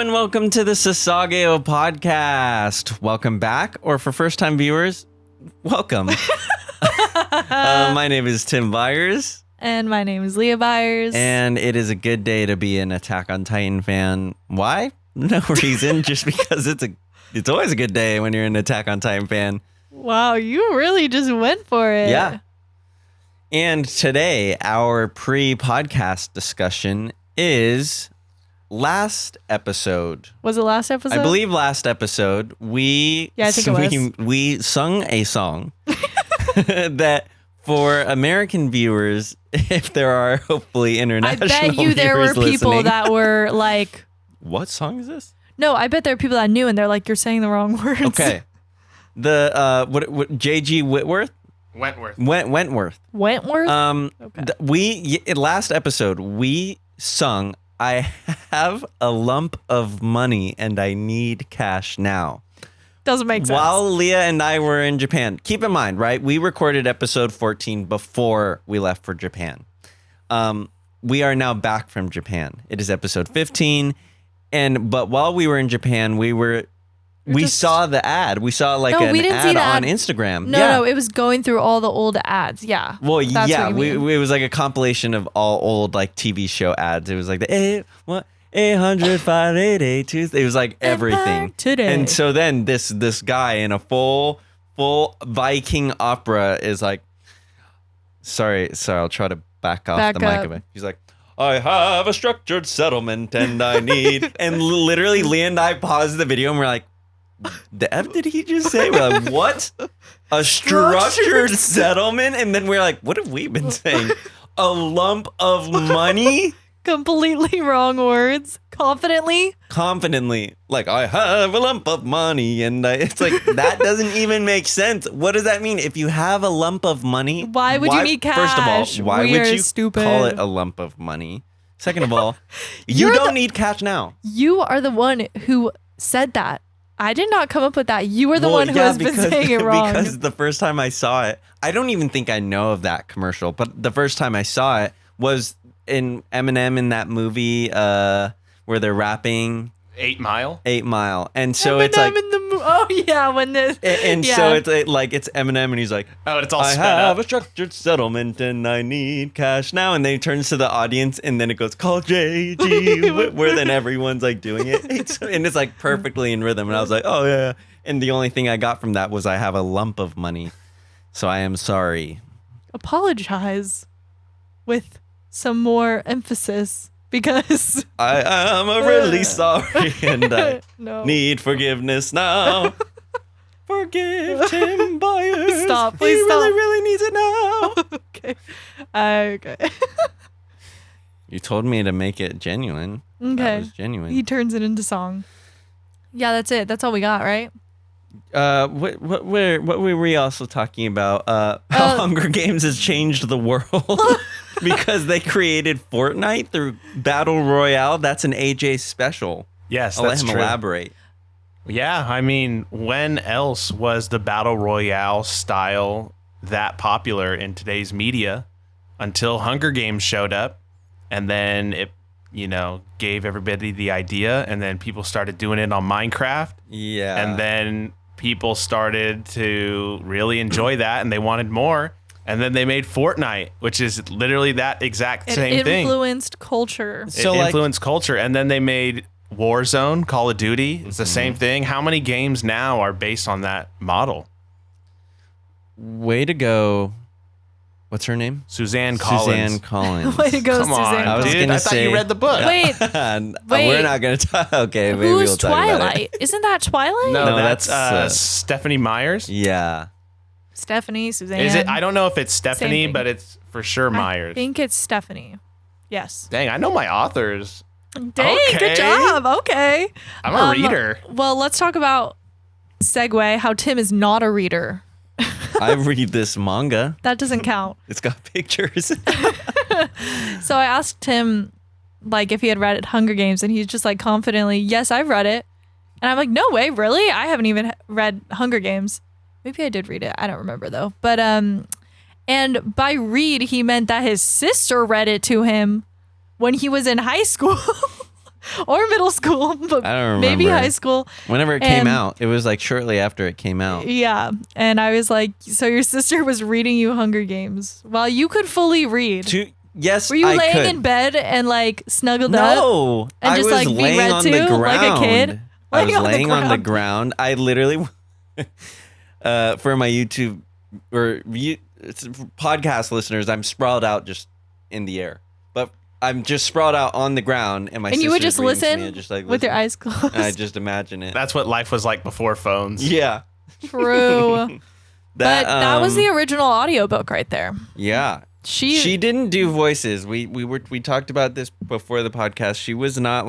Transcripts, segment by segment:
and welcome to the Sasageyo Podcast. Welcome back, or for first-time viewers, welcome. My name is Tim Byers. And my name is Leah Byers. And it is a good day to be an Attack on Titan fan. Why? No reason, just because it's always a good day when you're an Attack on Titan fan. Wow, you really just went for it. Yeah. And today, our pre-podcast discussion is last episode. Was it last episode? I believe last episode, we sung a song that for American viewers, if there are hopefully international viewers, I bet you there were people that were like, what song is this? No, I bet there are people that knew and they're like, you're saying the wrong words. Okay. The what J.G. Wentworth? Wentworth? Okay. Last episode we sung I have a lump of money and I need cash now. Doesn't make sense. While Leah and I were in Japan. Keep in mind, right? We recorded episode 14 before we left for Japan. We are now back from Japan. It is episode 15. But while we were in Japan, we saw the ad. We saw an ad on Instagram. No, it was going through all the old ads. Yeah. Well, yeah, it was like a compilation of all old like TV show ads. It was like the 800-588-2. It was like everything. Today. And so then this guy in a full Viking opera is like, sorry, I'll try to back off the mic a bit. He's like, I have a structured settlement and I need, and literally Leah and I paused the video and we're like, the F did he just say? We're like, what? A structured settlement? And then we're like, what have we been saying? A lump of money? Completely wrong words. Confidently. Like, I have a lump of money. And it's like, that doesn't even make sense. What does that mean? If you have a lump of money, why would you need cash? First of all, why would you stupid. Call it a lump of money? Second of all, you don't need cash now. You are the one who said that. I did not come up with that. You were the one who has been saying it wrong. Because the first time I saw it, I don't even think I know of that commercial, but the first time I saw it was in Eminem in that movie where they're rapping. 8 Mile? 8 Mile. And so Eminem it's like... So it's like it's Eminem and he's like, oh, it's all I sped have up. a structured settlement and I need cash now. And then he turns to the audience and then it goes, call J.G. where then everyone's like doing it. And it's like perfectly in rhythm. And I was like, oh yeah. And the only thing I got from that was I have a lump of money. So I am sorry. Apologize with some more emphasis. Because I am really sorry and I need forgiveness now. Forgive Tim Byers. Stop, please he stop. He really needs it now. Okay. You told me to make it genuine. Okay. That was genuine. He turns it into song. Yeah, that's it. That's all we got, right? What were we also talking about? How Hunger Games has changed the world. Because they created Fortnite through Battle Royale. That's an AJ special. Yes, I'll let him elaborate. Yeah, I mean, when else was the Battle Royale style that popular in today's media until Hunger Games showed up and then it, gave everybody the idea and then people started doing it on Minecraft. Yeah. And then people started to really enjoy that and they wanted more. And then they made Fortnite, which is literally that exact same thing. It influenced culture. It influenced culture. And then they made Warzone, Call of Duty. It's the same thing. How many games now are based on that model? Way to go. What's her name? Suzanne Collins. Way to go, Come Suzanne. on, dude. I thought you read the book. Wait. We're not going to talk. Okay, maybe Who's we'll talk Twilight? about it. Isn't that Twilight? No, that's Stephanie Myers. Yeah. Stephanie, Suzanne. Is it? I don't know if it's Stephanie, but it's for sure Myers. I think it's Stephanie. Yes. Dang, I know my authors. Dang, good job. Okay. I'm a reader. Well, let's talk about segue, how Tim is not a reader. I read this manga. That doesn't count. It's got pictures. So I asked him if he had read Hunger Games and he's just confidently, yes, I've read it. And I'm like, no way, really? I haven't even read Hunger Games. Maybe I did read it. I don't remember though. But and by read he meant that his sister read it to him when he was in high school. or middle school, but I don't maybe remember. high school. Whenever it came out, it was like shortly after it came out. Yeah. And I was like, so your sister was reading you Hunger Games while you could fully read. Yes, Were you I laying could. in bed and like snuggled up? No, And I just, was like, being laying read on to, the ground. like a kid? I was Laying on the laying on the ground. ground. I literally, for my YouTube it's podcast listeners, I'm sprawled out just in the air, but I'm just sprawled out on the ground, and my And you would sister's just reading to listen me and just like with your listen. eyes closed. And I just imagine it. That's what life was like before phones. Yeah, True. But that was the original audiobook right there. Yeah. She didn't do voices. We talked about this before the podcast. She was not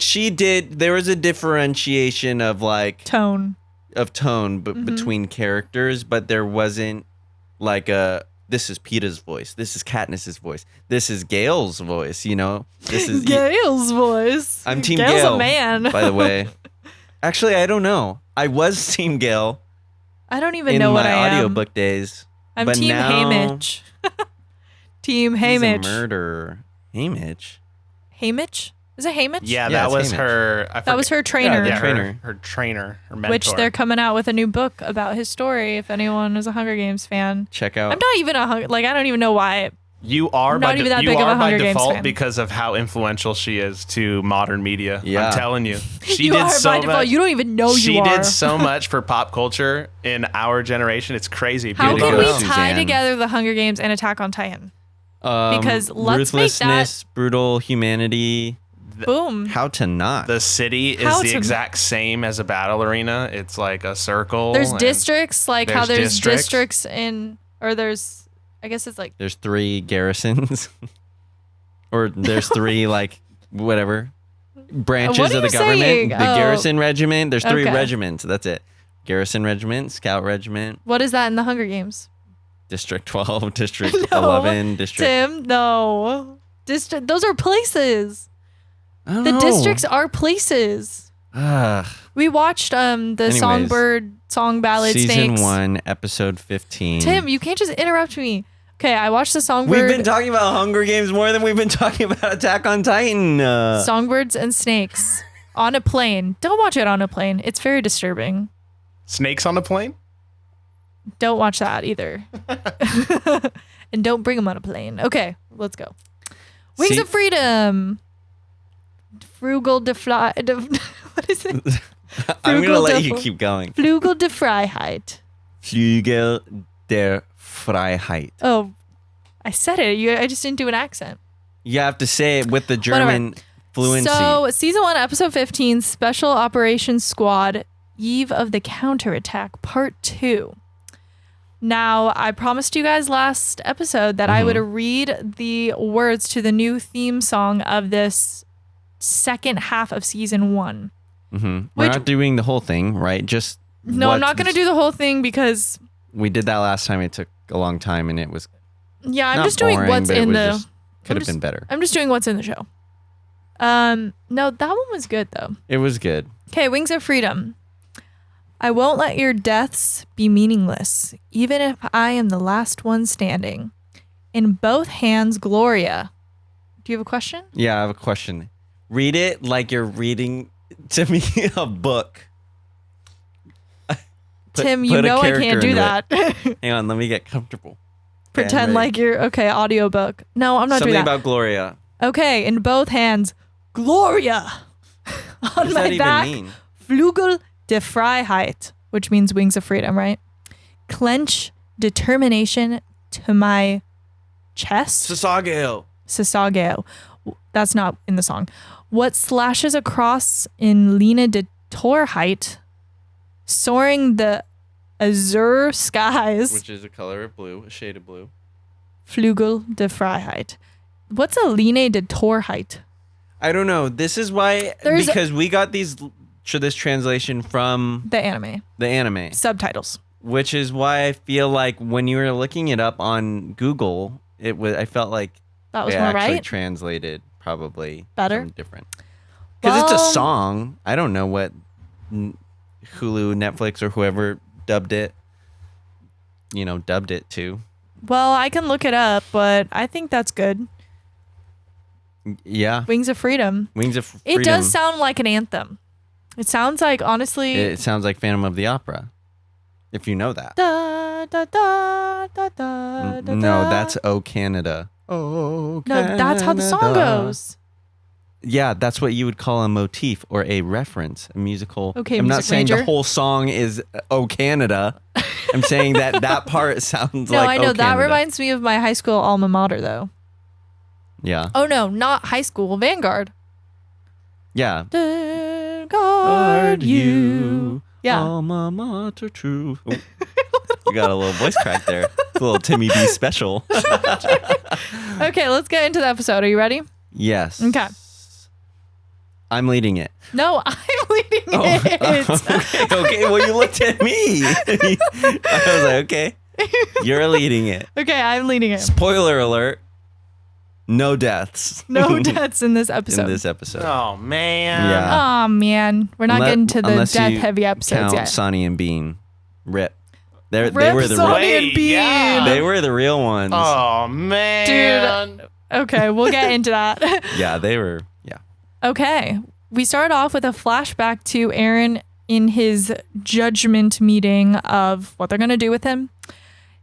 she did. There was a differentiation of tone. Between characters, but there wasn't like this is Peeta's voice, this is Katniss's voice, this is Gail's voice. This is Gail's voice. I'm Team Gail's Gail, a man. by the way. Actually, I don't know. I was Team Gail. I don't even in know what my I am. audiobook days. I'm but Team now, Haymitch. Team He's a Haymitch. murderer. Haymitch. Haymitch? Is it Haymitch? Yeah, Yeah, that it's was Hange. her. That was her trainer. Yeah, Yeah, trainer. her trainer, her mentor. Which they're coming out with a new book about his story. If anyone is a Hunger Games fan, Check out. I'm not even I don't even know why. You are I'm not even that you big of are a by Hunger Games default fan. because of how influential she is to modern media. Yeah. I'm telling you, she You did are so by default. much. You don't even know She you are. did so much for pop culture in our generation. It's crazy. How People can don't we know. tie Suzanne. together the Hunger Games and Attack on Titan? Because let's make that- ruthlessness, brutal humanity. Boom. How to not? The city is How the to- exact same as a battle arena. It's like a circle. There's and districts, like how there's there's districts. districts in, or there's, I guess it's like, There's 3 garrisons, or there's 3 whatever branches What are of the you government. saying? The Oh. garrison regiment. There's 3 Okay. regiments. That's it. Garrison regiment, scout regiment, what is that in the Hunger Games? District 12, District No. 11, District. Tim, no. Those are places. I don't The know. districts are places. Ugh. We watched the Anyways, Songbird song ballad Season Snakes. 1, episode 15. Tim, you can't just interrupt me. Okay, I watched the We've Songbird. been talking about Hunger Games more than we've been talking about Attack on Titan. Songbirds and Snakes on a plane. Don't watch it on a plane. It's very disturbing. snakes on a plane. Don't watch that either. And don't bring them on a plane. Okay, let's go. Wings See- of Freedom. Frugal de Fly. What is it? I'm going to Frugal let you Duffel. keep going. Flugel de Freiheit. Flügel der Freiheit. Oh, I said it. I just didn't do an accent. You have to say it with the German fluency. So, season 1, episode 15, Special Operations Squad, Eve of the Counterattack, part 2. Now, I promised you guys last episode that I would read the words to the new theme song of this second half of season 1. We're Which- not doing the whole thing, right? Just No, I'm not going to do the whole thing because, We did that last time. It took a long time, and it was yeah, I'm not just doing boring, what's but it in was the. just- could have just- been better. I'm just doing what's in the show. No, that one was good though. It was good. Okay, Wings of Freedom. I won't let your deaths be meaningless, even if I am the last one standing. In both hands, Gloria. Do you have a question? Yeah, I have a question. Read it like you're reading to me a book. Tim, put you a know I character can't do into that. Hang on, let me get comfortable. Pretend ready. like you're okay, audiobook. No, I'm not Something doing that. about Gloria. Okay, in both hands, Gloria. What On does my that even back, mean? Flügel de Freiheit, which means wings of freedom, right? Clench determination to my chest. Sasageyo. Sasageyo. That's not in the song. What slashes across in Lina de Torheit, soaring the azure skies. Which is a color of blue, a shade of blue. Flügel de Freiheit. What's a Line de Torheit? I don't know. This is why, There's- because we got this translation from The anime. the anime, Subtitles. which is why I feel like when you were looking it up on Google, it was. I felt like That was they more actually right. translated probably Better? something different. Because it's Well- a song. I don't know what Hulu, Netflix, or whoever dubbed it. Dubbed it to. Well, I can look it up, but I think that's good. Yeah. Wings of Freedom. Wings of Freedom. It does sound like an anthem. It sounds like, honestly... It sounds like Phantom of the Opera, if you know that. Da, da, da, da, da, da, No, that's O Canada. Oh, Canada. No, that's how the song goes. Yeah, that's what you would call a motif or a reference, a musical. Okay, I'm not Music saying Ranger. the whole song is O Canada. I'm saying that part sounds No, like I know. O That Canada. reminds me of my high school alma mater, though. Yeah. Oh, no, not high school. Vanguard. Yeah. Vanguard you. Yeah. Alma mater true. Oh, you got a little voice crack there. A little Timmy B special. Okay, let's get into the episode. Are you ready? Yes. Okay. I'm leading it. No, I'm leading it. Okay. Well, you looked at me. I was like, okay. You're leading it. Okay, I'm leading it. Spoiler alert. No deaths. No deaths in this episode. In this episode. Oh, man. Yeah. Oh, man. We're not getting to the Unless you death-heavy episodes count yet. Sonny and Bean. Rip. They Rip were the Sonny real, and Bean. yeah. They were the real ones. Oh, man. Dude. Okay, we'll get into that. Yeah, they were. Yeah. Okay. We start off with a flashback to Aaron in his judgment meeting of what they're going to do with him.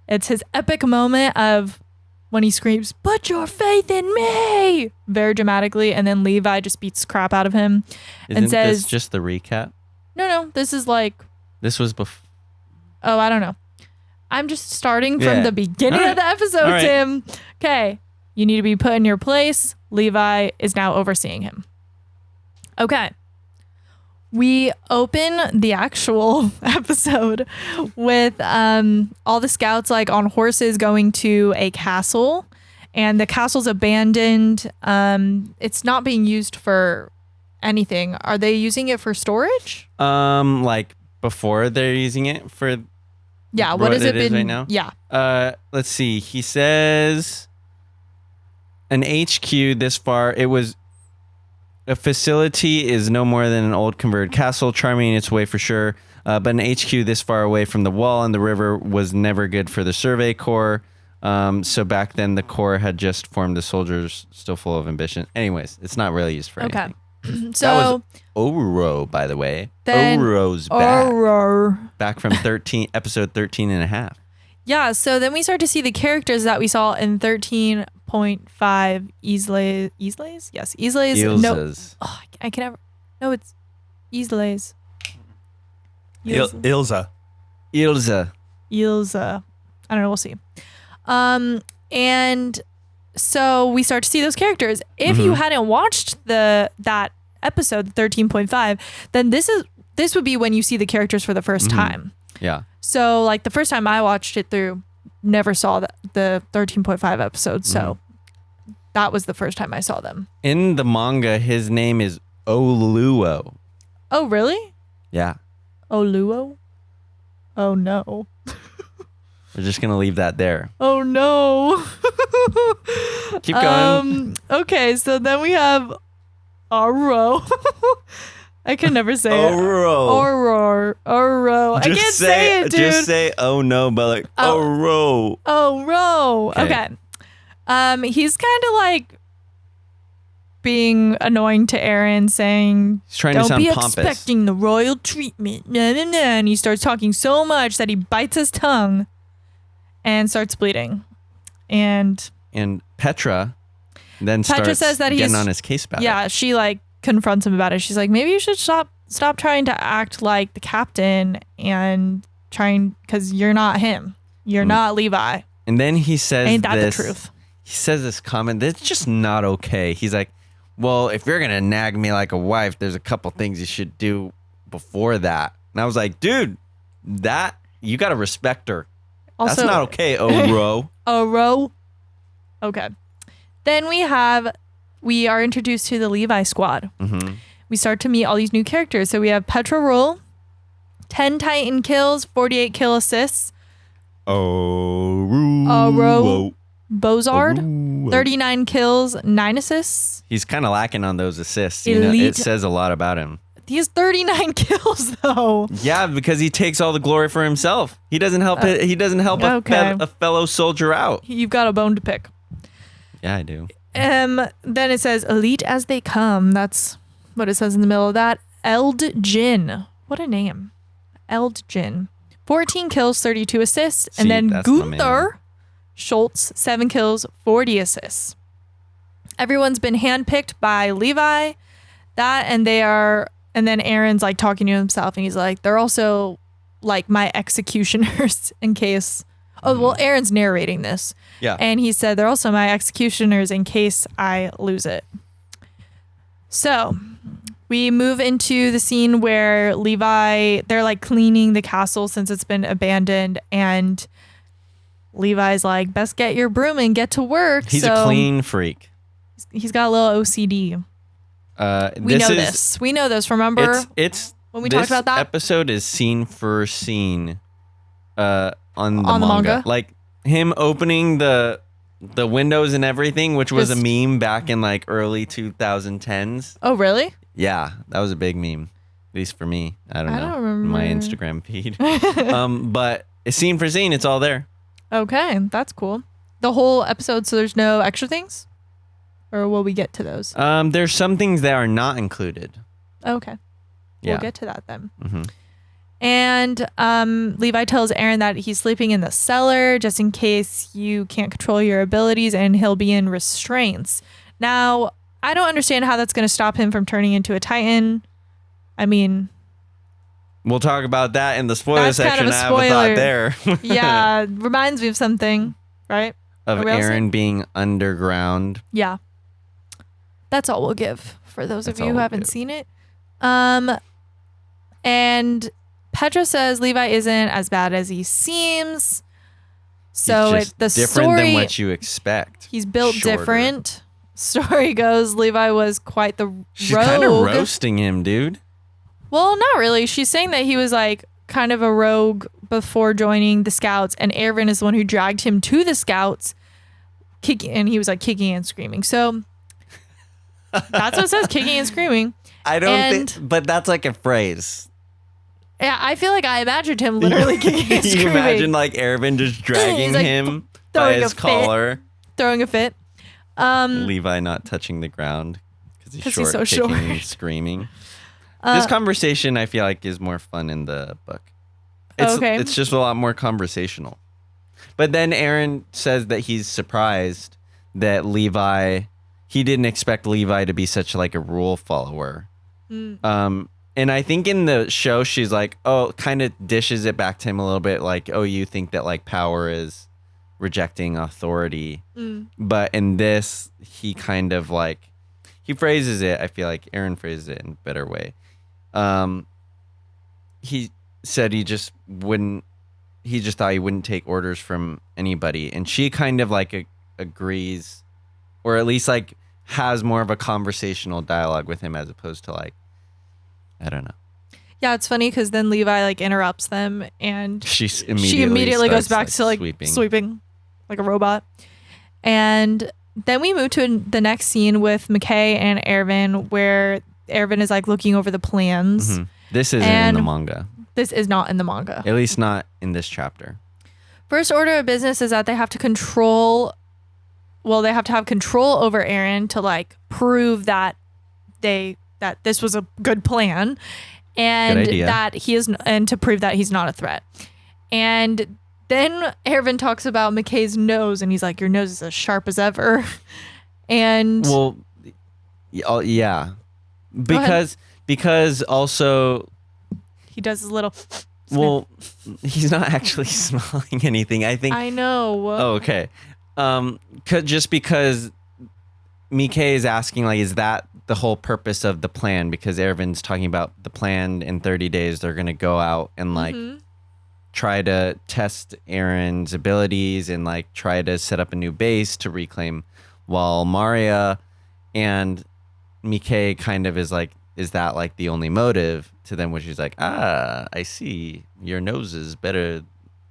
It's his epic moment of when he screams, "Put your faith in me!" very dramatically, and then Levi just beats the crap out of him Isn't and says, this just the recap? No, this is like, This was before. oh, I don't know. I'm just starting from the beginning All of the episode, All right. Tim. Okay. You need to be put in your place. Levi is now overseeing him. Okay. We open the actual episode with all the scouts like on horses going to a castle, and the castle's abandoned. It's not being used for anything. Are they using it for storage? Like before they're using it for. Yeah. What What has it it is been? right now? Yeah. Let's see. He says an HQ this far. It was a facility is no more than an old converted castle, charming in its way for sure. But an HQ this far away from the wall and the river was never good for the Survey Corps. So back then the Corps had just formed the soldiers, still full of ambition. Anyways, it's not really used for Okay. anything. So That was Oruo, by the way. Then- Oruo's back. Oruo. Back from episode 13 and a half. Yeah, so then we start to see the characters that we saw in 13.5 Isles. Yes, Isles. No, Ilza's. oh, I can never. No, it's Isles. Ilza. Ilza. Ilza. I don't know. We'll see. And so we start to see those characters. If you hadn't watched that episode, 13.5, then this would be when you see the characters for the first time. Yeah. So like the first time I watched it through, never saw the 13.5 episode. So that was the first time I saw them. In the manga, his name is Oruo. Oh, really? Yeah. Oluo? Oh, no. We're just going to leave that there. Oh, no. Keep going. Okay, so then we have Oruo. I can never say it. Oruo. Oruo. I can't say it, dude. Just say, oh no, but like, Oruo. Oruo. Okay. He's kind of like being annoying to Aaron, saying, He's trying to "Don't sound be pompous. expecting the royal treatment." Nah, nah, nah. And he starts talking so much that he bites his tongue and starts bleeding. And Petra then starts says that getting he's on his case about it. yeah, she like confronts him about it. She's like, maybe you should stop trying to act like the captain and trying, because you're not him. You're not Levi. And then he says Ain't that this, the truth? He says this comment that's just not okay. He's like, well, if you're going to nag me like a wife, there's a couple things you should do before that. And I was like, dude, that you got to respect her. Also, That's not okay, Oruo. Oruo. Okay. Then we are introduced to the Levi squad. Mm-hmm. We start to meet all these new characters. So we have Petra Rule, 10 Titan kills, 48 kill assists. Oruo. Bozard, 39 kills, 9 assists. He's kind of lacking on those assists. You know, it Elite. says a lot about him. He has 39 kills though. Yeah, because he takes all the glory for himself. He doesn't help He doesn't help okay. a fellow soldier out. You've got a bone to pick. Yeah, I do. Then it says, elite as they come. That's what it says in the middle of that. Eld Jin. What a name. Eld Jin. 14 kills, 32 assists. See, And then that's my man. Gunther Schultz, 7 kills, 40 assists. Everyone's been handpicked by Levi. And then Aaron's like talking to himself and he's like, they're also like my executioners in case. Oh, well, Aaron's narrating this. Yeah. And he said, they're also my executioners in case I lose it. So we move into the scene where Levi, they're like cleaning the castle since it's been abandoned. And Levi's like, best get your broom and get to work. He's a clean freak. He's got a little OCD. We know this. Remember it's when we talked about that? Episode is scene for scene on the manga. manga. Like him opening the windows and everything, which was a meme back in like early 2010s. Oh, really? Yeah, that was a big meme. At least for me. I don't know. Remember. My Instagram feed. But scene for scene, it's all there. Okay, that's cool. The whole episode, so there's no extra things? Or will we get to those? There's some things that are not included. Okay. Yeah. We'll get to that then. Mm-hmm. And Levi tells Aaron that he's sleeping in the cellar just in case you can't control your abilities and he'll be in restraints. Now, I don't understand how that's going to stop him from turning into a Titan. I mean... We'll talk about that in the spoiler section. Kind of a spoiler. I have a thought there. Yeah, reminds me of something, right? Of Aaron being underground. Yeah. That's all we'll give for those of you who haven't seen it. And Petra says Levi isn't as bad as he seems. So He's just the different story, than what you expect. He's built Shorter. different. Story goes, Levi was quite the She's rogue. kind of roasting him, dude. Well, not really. She's saying that he was like kind of a rogue before joining the Scouts, and Aaron is the one who dragged him to the Scouts, and he was like kicking and screaming. So that's what it says, kicking and screaming. I don't think, but that's like a phrase. Yeah, I feel like I imagined him literally kicking and screaming. You imagine like Ervin just dragging like, him by his collar. Throwing a fit. Levi not touching the ground because he's so kicking short. and screaming. This conversation, I feel like, is more fun in the book. It's just a lot more conversational. But then Aaron says that he's surprised that Levi, he didn't expect Levi to be such like a rule follower. And I think in the show, she's like, kind of dishes it back to him a little bit. Like, you think that like power is rejecting authority. But in this, he kind of like, he phrases it. I feel like Aaron phrases it in a better way. He said he just thought he wouldn't take orders from anybody. And she kind of like agrees, or at least like has more of a conversational dialogue with him as opposed to like, I don't know. Yeah, it's funny because then Levi like interrupts them and she immediately goes back starts, to like sweeping like a robot. And then we move to the next scene with Miche and Ervin, where Ervin is like looking over the plans. Mm-hmm. This isn't in the manga. This is not in the manga. At least not in this chapter. First order of business is that they have to have control over Aaron to like prove that this was a good plan, and and to prove that he's not a threat. And then Ervin talks about McKay's nose, and he's like, "Your nose is as sharp as ever." And yeah, because also he does his little. Well, he's not actually smelling anything. I think. I know. Oh, okay. Just because Miche is asking, like, is that the whole purpose of the plan? Because Ervin's talking about the plan in 30 days. They're going to go out and like try to test Aaron's abilities and like try to set up a new base to reclaim Maria, and Miche kind of is like, is that like the only motive? To them, which she's like, I see. Your nose is better,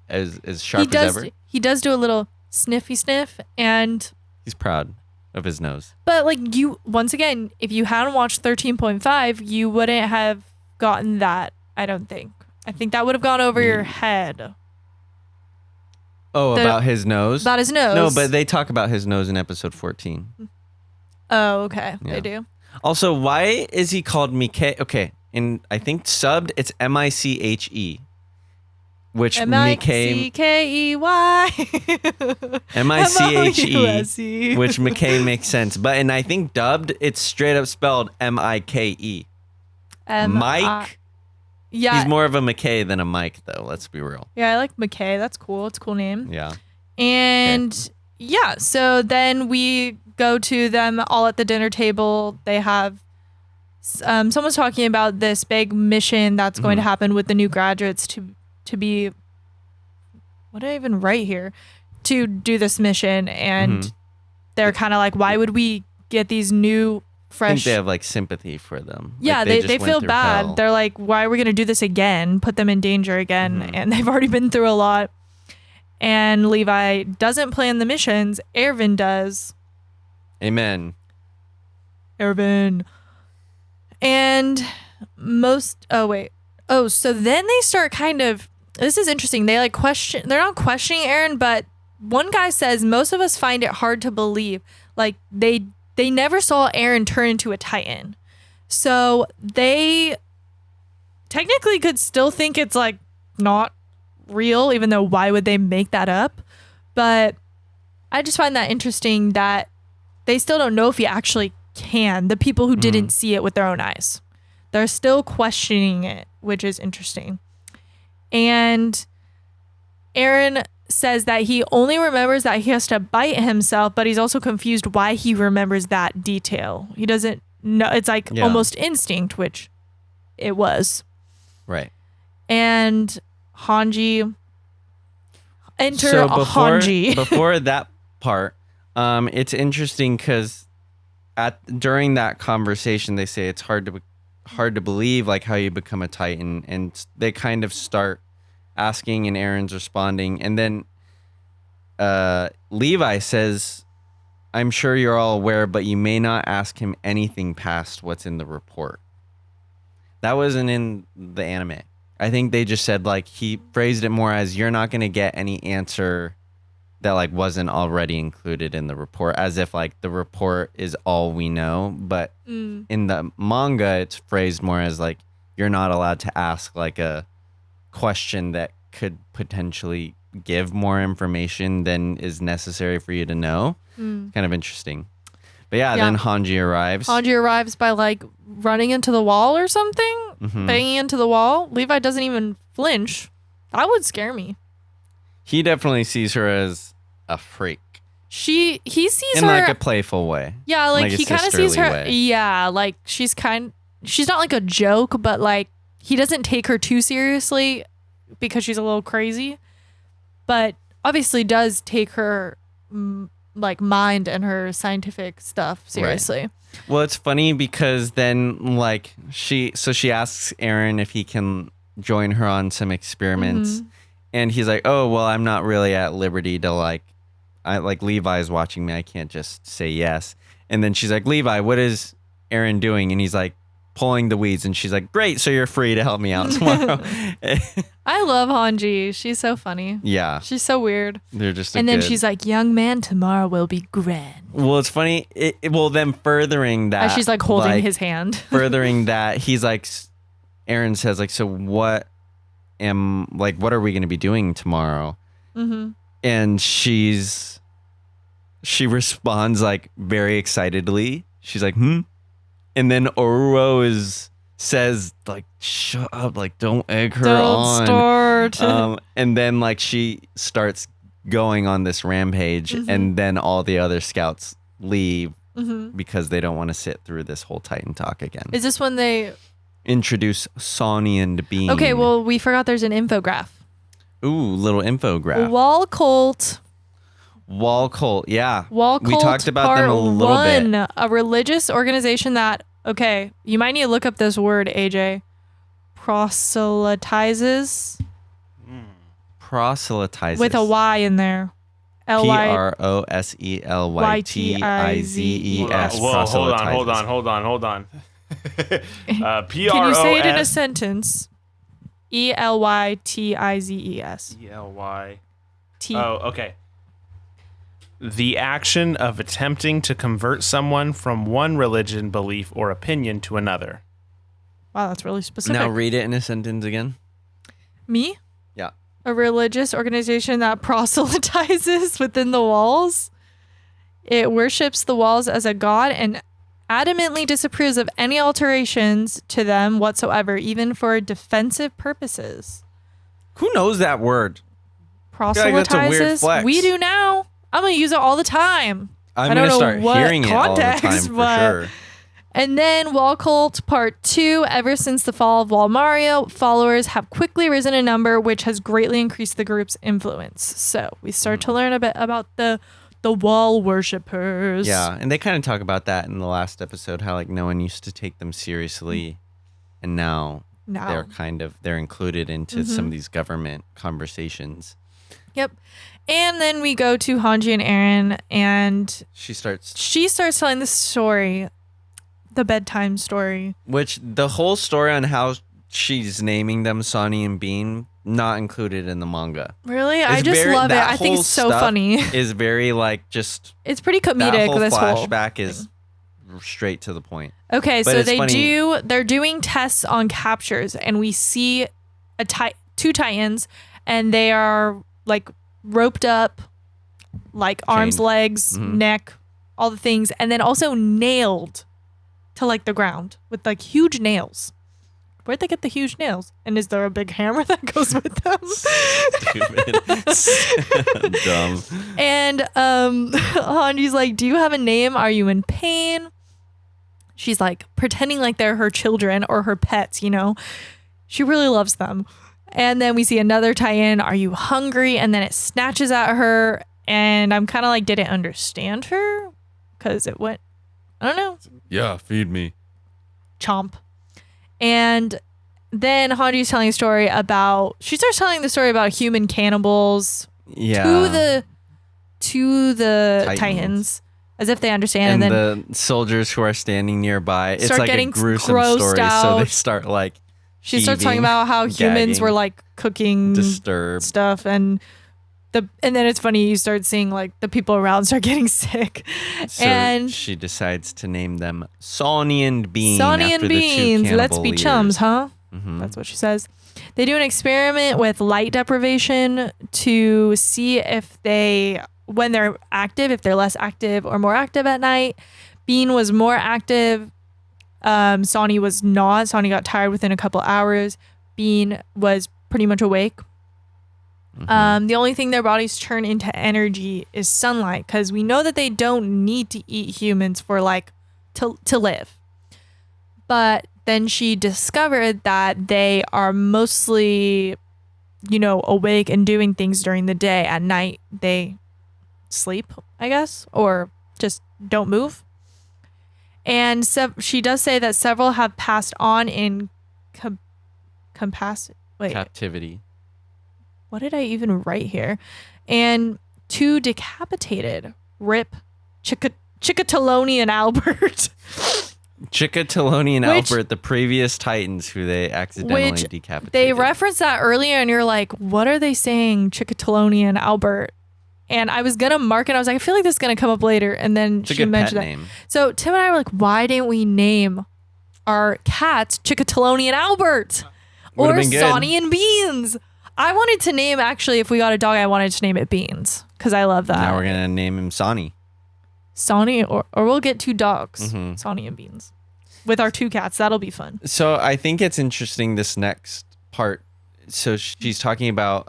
as sharp as ever. He does do a little sniffy sniff, and he's proud of his nose. But like once again, if you hadn't watched 13.5, you wouldn't have gotten that. I don't think. I think that would have gone over your head. Oh, about his nose? About his nose. No, but they talk about his nose in episode 14. Oh, okay. Yeah. They do. Also, why is he called Miche? Okay, in I think subbed, it's Miche, which Miche Miche, which Miche makes sense. But and I think dubbed, it's straight up spelled Mike. Mike. Yeah. He's more of a Miche than a Mike, though. Let's be real. Yeah, I like McKay. That's cool. It's a cool name. Yeah. And yeah, so then we go to them all at the dinner table. They have someone's talking about this big mission that's going to happen with the new graduates to be, what did I even write here? To do this mission. And they're kind of like, why would we get these new fresh? I think they have like sympathy for them. Yeah, like, they just went feel through bad. hell. They're like, why are we going to do this again? Put them in danger again. And they've already been through a lot. And Levi doesn't plan the missions. Erwin does. Amen. Erwin. And so then they start kind of, this is interesting. They like they're not questioning Aaron, but one guy says most of us find it hard to believe. Like they never saw Aaron turn into a Titan. So they technically could still think it's like not real, even though why would they make that up? But I just find that interesting that they still don't know if he actually can. The people who didn't see it with their own eyes, they're still questioning it, which is interesting. And Aaron says that he only remembers that he has to bite himself, but he's also confused why he remembers that detail. He doesn't know. It's like almost instinct, which it was. Right. And Hange Hange. Before that part, it's interesting because during that conversation they say it's hard to believe like how you become a Titan, and they kind of start asking and Aaron's responding, and then Levi says, I'm sure you're all aware, but you may not ask him anything past what's in the report. That wasn't in the anime. I think they just said, like, he phrased it more as you're not going to get any answer that, like, wasn't already included in the report, as if, like, the report is all we know. But in the manga, it's phrased more as, like, you're not allowed to ask, like, a question that could potentially give more information than is necessary for you to know. Kind of interesting. But yeah, then Hange arrives. Hange arrives by, like, running into the wall or something. Banging into the wall. Levi doesn't even flinch. That would scare me. He definitely sees her as a freak. He sees in her in like a playful way. Yeah, like he kind of sees her. Way. Yeah, like she's not like a joke, but like he doesn't take her too seriously because she's a little crazy. But obviously does take her like mind and her scientific stuff seriously. Right. Well, it's funny because then like she asks Aaron if he can join her on some experiments, and he's like, "Oh, well, I'm not really at liberty to like Levi's watching me. I can't just say yes." And then she's like, "Levi, what is Aaron doing?" And he's like, "Pulling the weeds." And she's like, "Great, so you're free to help me out tomorrow." I love Hange. She's so funny. Yeah. She's so weird. They're just and then she's like, "Young man, tomorrow will be grand." Well, it's funny. Then furthering that. As she's like holding his hand. Furthering that, he's like, Aaron says like, "So what what are we going to be doing tomorrow?" And she responds like very excitedly. She's like, And then Oruo says like, "Shut up, like don't egg her on." Don't start. And then like she starts going on this rampage, and then all the other scouts leave because they don't want to sit through this whole Titan talk again. Is this when they introduce Sonny and Bean? Okay, well we forgot there's an infograph. Ooh, little infograph. Wall cult, yeah. Wall cult. We talked about them a little bit. A religious organization that, okay, you might need to look up this word, AJ. Proselytizes. Proselytizes. With a Y in there. Proselytizes. Whoa, hold on. Can you say it in a sentence? ELYTIZES. ELY. T. Oh, okay. The action of attempting to convert someone from one religion, belief, or opinion to another. Wow, that's really specific. Now read it in a sentence again. Me? Yeah. A religious organization that proselytizes within the walls. It worships the walls as a god and adamantly disapproves of any alterations to them whatsoever, even for defensive purposes. Who knows that word? Proselytizes? That's a weird flex. We do now. I'm going to use it all the time. I'm I going don't to know start what hearing it all the time context, for but- sure. And then Wall Cult Part 2. Ever since the fall of Wall Mario, followers have quickly risen in number, which has greatly increased the group's influence. So we start to learn a bit about the wall worshippers. Yeah, and they kind of talk about that in the last episode, how like no one used to take them seriously, and now they're included into some of these government conversations. Yep. And then we go to Hange and Aaron, and She starts, telling the story, the bedtime story. which the whole story on how she's naming them Sonny and Bean, not included in the manga. Really? I It's just very- love it. that I think whole it's so stuff funny. Is very like just It's pretty that comedic, whole this whole flashback is straight to the point. Okay, But so it's funny. they're doing tests on captures, and we see two Titans, and they are like roped up, like arms, Chained. legs, Mhm. neck, all the things, and then also nailed to like the ground with like huge nails. Where'd they get the huge nails? And is there a big hammer that goes with them? Stupid. Dumb. And Hanji's like, "Do you have a name? Are you in pain?" She's like pretending like they're her children or her pets, you know. She really loves them. And then we see another tie-in, "Are you hungry?" And then it snatches at her, and I'm kind of like, didn't understand her because it went, I don't know, Yeah, feed me. chomp. And then Hanji's telling a story about, she starts telling the story about human cannibals Yeah. to the Titans. Titans, as if they understand. And then the soldiers who are standing nearby, it's start like a getting gruesome grossed story. So out. they start like she starts talking heaving, about how humans gagging, were like cooking disturbed. stuff, and then it's funny, you start seeing like the people around start getting sick. So and she decides to name them Sonny and Bean. Sonny after and the two Beans, let's cannibal be leaders. chums, huh? Mhm. That's what she says. They do an experiment with light deprivation to see if when they're active, if they're less active or more active at night. Bean was more active. Sonny was not. Sonny got tired within a couple hours. Bean was pretty much awake. The only thing their bodies turn into energy is sunlight, because we know that they don't need to eat humans for like to live. But then she discovered that they are mostly, awake and doing things during the day. At night, they sleep, I guess, or just don't move. And she does say that several have passed on in Captivity. What did I even write here? And 2 decapitated. Rip Chickataloni and Albert. Chickataloni and Albert, the previous Titans who they accidentally decapitated. They referenced that earlier, and you're like, what are they saying, Chickataloni and Albert? And I was going to mark it. I was like, I feel like this is going to come up later. And then It's a she good mentioned pet that. name. So Tim and I were like, why didn't we name our cats Chickataloni and Albert? Would've Or been good. Sonny and Beans? I wanted to name, actually, if we got a dog, I wanted to name it Beans, because I love that. Now we're going to name him Sonny. Sonny, or we'll get 2 dogs, Mhm. Sonny and Beans, with our 2 cats. That'll be fun. So I think it's interesting, this next part. So she's talking about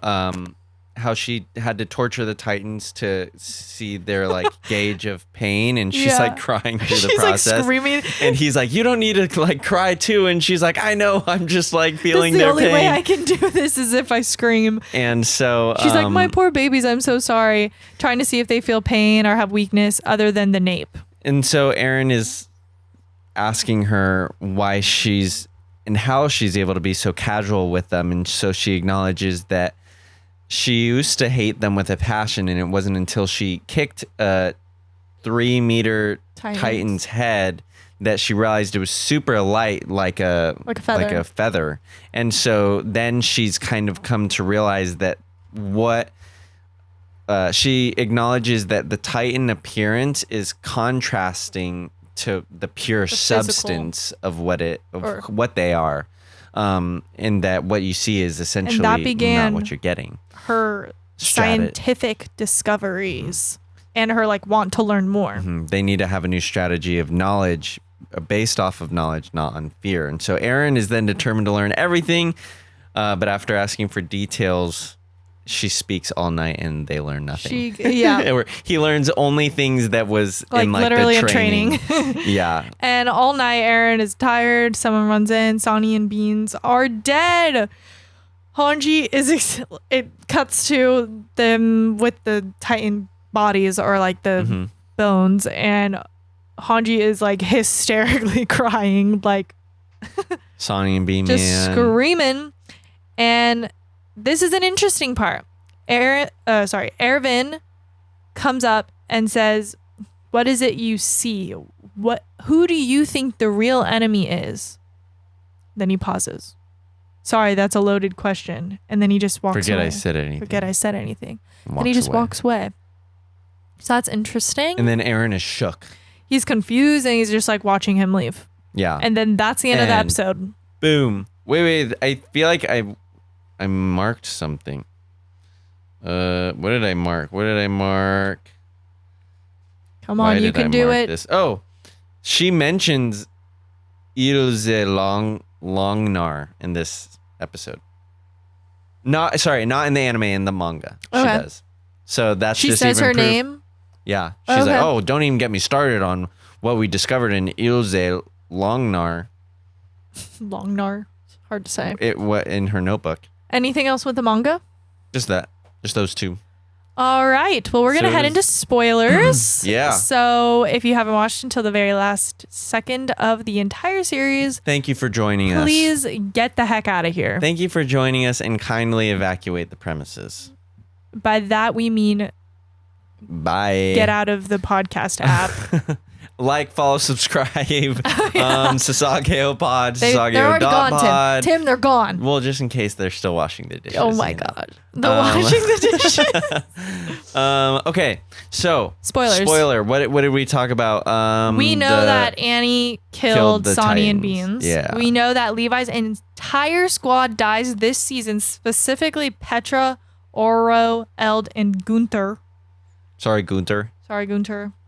how she had to torture the Titans to see their like gauge of pain, and she's Yeah. like crying through the She's like process. screaming. And he's like, "You don't need to like cry too." And she's like, "I know. I'm just like feeling The their only pain." way I can do this is if I scream. And so She's like, my poor babies, I'm so sorry. Trying to see if they feel pain or have weakness other than the nape. And so Aaron is asking her why she's and how she's able to be so casual with them. And so she acknowledges that she used to hate them with a passion, and it wasn't until she kicked a 3-meter Titan's head that she realized it was super light, like a feather. And so then she's kind of come to realize that what she acknowledges that the Titan appearance is contrasting to the pure substance of what they are, and that what you see is essentially not what you're getting. Her scientific discoveries and her like want to learn more. They need to have a new strategy of knowledge based off of knowledge, not on fear. And so Eren is then determined to learn everything, but after asking for details, she speaks all night and they learn nothing. He learns only things that was in like literally the training. in training. Yeah. And all night Eren is tired. Someone runs in. Sonny and Beans are dead. Hange it cuts to them with the Titan bodies or like the bones, and Hange is like hysterically crying, like Sonny and Beans just screaming. And this is an interesting part. Erwin comes up and says, "What is it you see? Who do you think the real enemy is?" Then he pauses. Sorry, that's a loaded question. And then he just walks away. Forget I said anything. And he just walks away. So that's interesting. And then Eren is shook. He's confused and he's just like watching him leave. Yeah. And then that's the end of the episode. Boom. Wait. I feel like I marked something. What did I mark? Come on, you can do it. This? Oh, she mentions Ilze Longnar in this episode. Not in the anime, in the manga. She does. So that's she just says even her proof. name. Yeah. She's like, oh, don't even get me started on what we discovered in Ilze Longnar. Longnar. Hard to say. What in her notebook. Anything else with the manga? Just that. Just those two. All right. Well, we're going to head into spoilers. Yeah. So if you haven't watched until the very last second of the entire series, thank you for joining us. Please get the heck out of here. Thank you for joining us and kindly evacuate the premises. By that, we mean bye. Get out of the podcast app. Like, follow, subscribe. Sasageyo Pod. They're already gone, Tim. They're gone. Well, just in case they're still washing the dishes. Oh my God. They're washing the dishes. Okay. So spoilers. Spoiler. What did we talk about? We know that Annie killed Sonny and Beans. Yeah. We know that Levi's entire squad dies this season, specifically Petra, Oruo, Eld, and Gunther. Sorry, Gunther.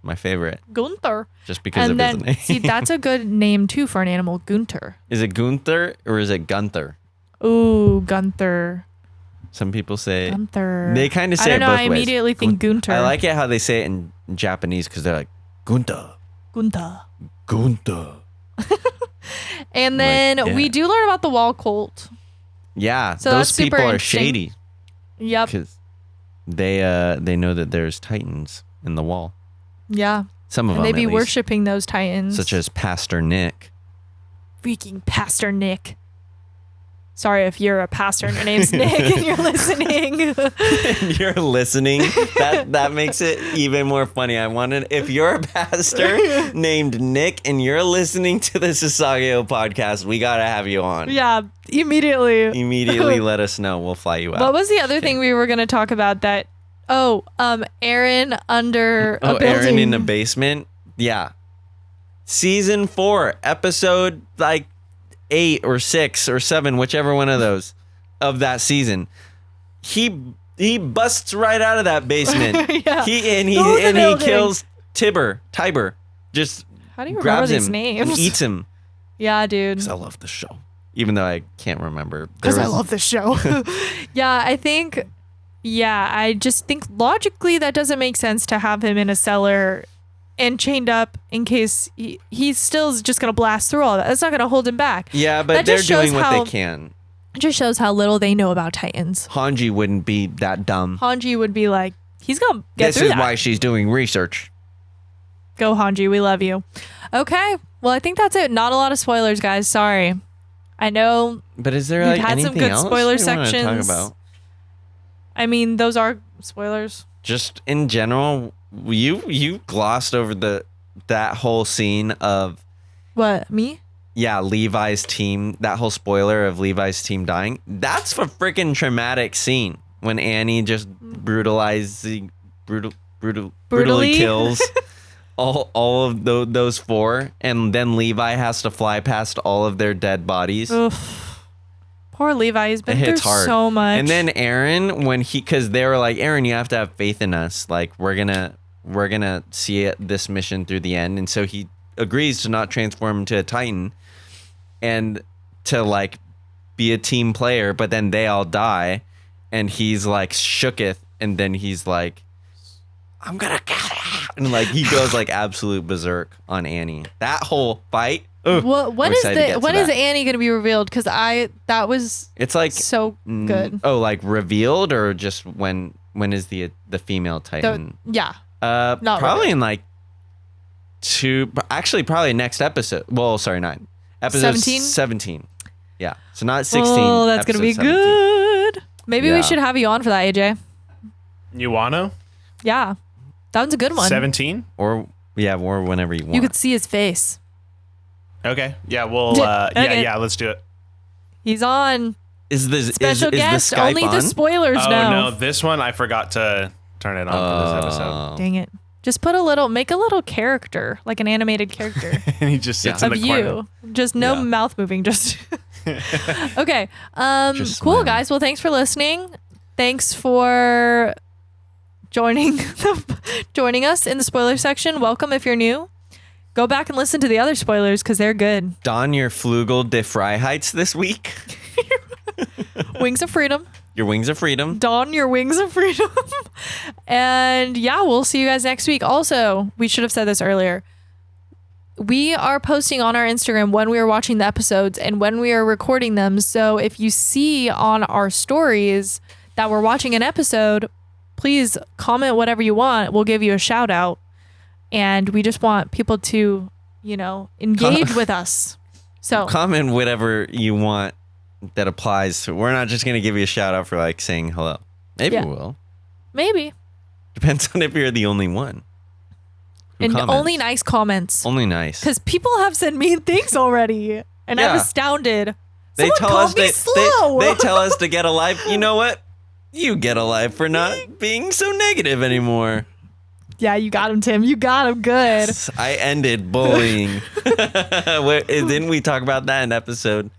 My favorite. Gunther. Just because of his name. See, that's a good name too for an animal, Gunther. Is it Gunther or is it Gunther? Ooh, Gunther. Some people say Gunther. They kind of say it both ways. I immediately think Gunther. I like it how they say it in Japanese because they're like Gunther. And then we do learn about the wall cult. Yeah, so those people are shady. Yep. Because they know that there's titans in the wall. Yeah. Some of them. They be worshiping those titans. Such as Pastor Nick. Freaking Pastor Nick. Sorry if you're a pastor and your name's Nick and you're listening. That makes it even more funny. If you're a pastor named Nick and you're listening to the Sasageyo podcast, we gotta have you on. Yeah, immediately let us know. We'll fly you out. What was the other thing we were gonna talk about that? Eren under a building. Eren in the basement. Yeah. Season 4, episode 8 or 6 or 7, whichever one of those of that season. He busts right out of that basement. Yeah. He kills Tiber. Just how do you grabs remember these him names? and eats him. Yeah, dude. Because I love the show. Even though I can't remember. Because I love the show. I just think logically that doesn't make sense to have him in a cellar and chained up in case he still is just going to blast through all that. That's not going to hold him back. Yeah, but they're doing what they can. It just shows how little they know about Titans. Hange wouldn't be that dumb. Hange would be like, he's going to get through that. This is why she's doing research. Go, Hange. We love you. Okay. Well, I think that's it. Not a lot of spoilers, guys. Sorry. I know. But is there we've had some good else spoiler sections. Talk about? I mean, those are spoilers. Just in general, you glossed over that whole scene of what, me? Yeah, Levi's team. That whole spoiler of Levi's team dying. That's a freaking traumatic scene. when Annie just brutally Brutally? kills all of those 4, and then Levi has to fly past all of their dead bodies. Oof. Poor Levi. He's been It through hits hard. so much. And then Aaron, because they were like, Aaron, you have to have faith in us. Like, we're gonna see this mission through the end. And so he agrees to not transform into a Titan and to like be a team player. But then they all die, and he's like shooketh, and then he's like, I'm gonna kill you. And like he goes like absolute berserk on Annie. That whole fight. Well, when is Annie gonna be revealed? Because that was it's like so good. Oh, like revealed, or just when is the female Titan? Yeah. Probably revealed. in like 2. Actually, probably next episode. Well, sorry, 9. Episode 17. Yeah. So not 16. Oh, that's gonna be 17. good. Maybe Yeah. we should have you on for that, AJ. You wanna? Yeah, that one's a good one. 17? Or whenever you want. You could see his face. Okay. Yeah, well, Okay. yeah, let's do it. He's on. Is this Special is guest. the Skype Only on? the spoilers Oh, know. no, this one I forgot to turn it on for this episode. Dang it. Just make a little character, like an animated character And he just sits in of the corner. you. Just no Yeah. mouth moving. Just okay. Just Cool, smiling. guys. Well, thanks for listening. Thanks for joining us in the spoiler section. Welcome if you're new. Go back and listen to the other spoilers because they're good. Don your Flugel de Freiheits this week. Wings of Freedom. Your wings of freedom. Don your wings of freedom. And yeah, we'll see you guys next week. Also, we should have said this earlier. We are posting on our Instagram when we are watching the episodes and when we are recording them. So if you see on our stories that we're watching an episode, please comment whatever you want. We'll give you a shout out. And we just want people to, engage with us. So Comment whatever you want that applies to. We're not just gonna give you a shout out for like saying hello. Maybe Yeah. we will. maybe. Depends on if you're the only one. who And comments. only nice comments. Only nice. Because people have said mean things already. And I'm Yeah. astounded. They Someone tell called us me slow. they tell us to get a life. You know what? You get a life for not being so negative anymore. Yeah, you got him, Tim. You got him good. I ended bullying. Didn't we talk about that in episode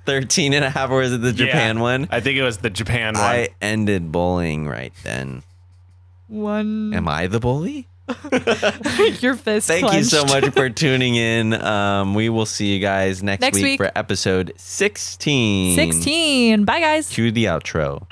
13 and a half, or is it the Japan Yeah, one? I think it was the Japan one. I ended bullying right then. One. Am I the bully? Your fist Thank clenched. you so much for tuning in. We will see you guys next Next week week. for episode 16. 16. Bye, guys. Cue the outro.